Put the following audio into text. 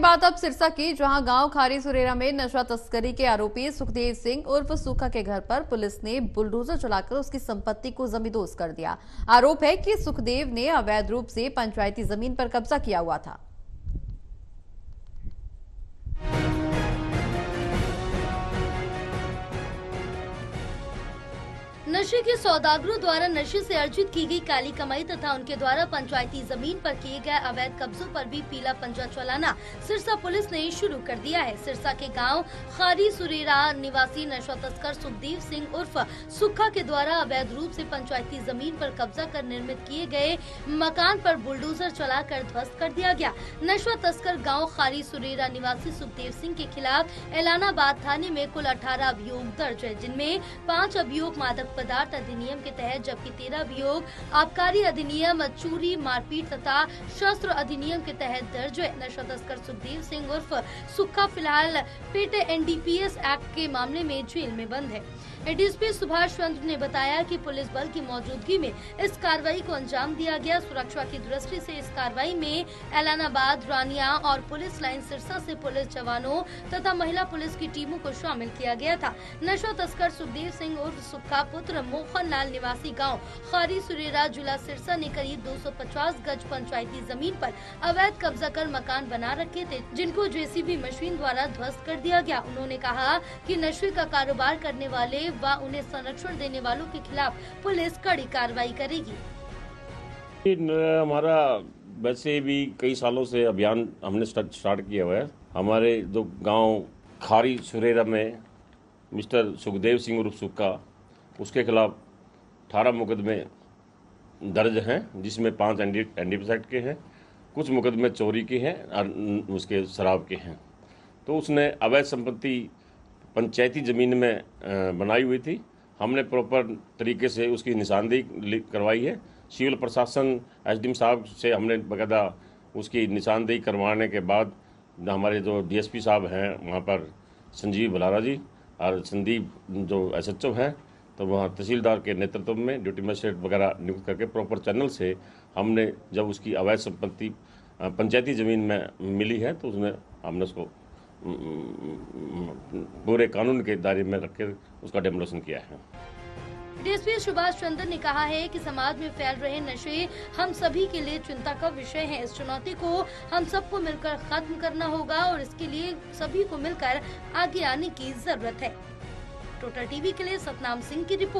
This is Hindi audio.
बात अब सिरसा की, जहां गांव खारी सुरेरा में नशा तस्करी के आरोपी सुखदेव सिंह उर्फ सूखा के घर पर पुलिस ने बुलडोजर चलाकर उसकी संपत्ति को जमींदोज कर दिया। आरोप है कि सुखदेव ने अवैध रूप से पंचायती जमीन पर कब्जा किया हुआ था। नशे के सौदागरों द्वारा नशे से अर्जित की गई काली कमाई तथा उनके द्वारा पंचायती जमीन पर किए गए अवैध कब्जों पर भी पीला पंजा चलाना सिरसा पुलिस ने शुरू कर दिया है। सिरसा के गांव खारी सुरेरा निवासी नशा तस्कर सुखदेव सिंह उर्फ सुखा के द्वारा अवैध रूप से पंचायती जमीन पर कब्जा कर निर्मित किए गए मकान पर बुलडोजर चलाकर ध्वस्त कर दिया गया। नशा तस्कर गाँव खारी सुरेरा निवासी सुखदेव सिंह के खिलाफ एलानाबाद थाने में कुल 18 अभियोग दर्ज है, जिनमें 5 अभियोग मादक पदार्थ अधिनियम के तहत जबकि 13 अभियोग आबकारी अधिनियम, चोरी, मारपीट तथा शस्त्र अधिनियम के तहत दर्ज है। नशा तस्कर सुखदेव सिंह उर्फ सुक्खा फिलहाल पेट एनडीपीएस एक्ट के मामले में जेल में बंद है। एडीएसपी सुभाष चंद्र ने बताया कि पुलिस बल की मौजूदगी में इस कार्रवाई को अंजाम दिया गया। सुरक्षा की दृष्टि से इस कार्रवाई में एलानाबाद, रानिया और पुलिस लाइन सिरसा से पुलिस जवानों तथा महिला पुलिस की टीमों को शामिल किया गया था। नशा तस्कर सुखदेव सिंह उर्फ सुक्खा पुत्र मोहन लाल निवासी गाँव खारी सुरेरा जिला सिरसा ने करीब 250 गज पंचायती जमीन पर अवैध कब्जा कर मकान बना रखे थे, जिनको जेसीबी मशीन द्वारा ध्वस्त कर दिया गया। उन्होंने कहा कि नशे का कारोबार करने वाले व उन्हें संरक्षण देने वालों के खिलाफ पुलिस कड़ी कार्रवाई करेगी। हमारा वैसे भी कई सालों से अभियान हमने स्टार्ट किया हुआ है। हमारे जो गांव खारी सुरेरा में मिस्टर सुखदेव सिंह उर्फ सुक्का, उसके खिलाफ 18 मुकदमे दर्ज हैं, जिसमें 5 एनडीपीएस एक्ट के हैं, कुछ मुकदमे चोरी के हैं और उसके शराब के हैं। तो उसने अवैध संपत्ति पंचायती ज़मीन में बनाई हुई थी। हमने प्रॉपर तरीके से उसकी निशानदेही करवाई है। सिविल प्रशासन एसडीएम साहब से हमने बकायदा उसकी निशानदेही करवाने के बाद हमारे जो डीएसपी साहब हैं वहाँ पर संजीव भलारा जी और संदीप जो एसएचओ हैं, तो वहाँ तहसीलदार के नेतृत्व में ड्यूटी मजिस्ट्रेट वगैरह नियुक्त करके प्रॉपर चैनल से हमने जब उसकी अवैध संपत्ति पंचायती ज़मीन में मिली है तो हमने उसको पूरे कानून के दायरे में रखकर उसका डेमोलिशन किया है। डीएसपी सुभाष चंद्र ने कहा है कि समाज में फैल रहे नशे हम सभी के लिए चिंता का विषय है। इस चुनौती को हम सबको मिलकर खत्म करना होगा और इसके लिए सभी को मिलकर आगे आने की जरूरत है। टोटल टीवी के लिए सतनाम सिंह की रिपोर्ट।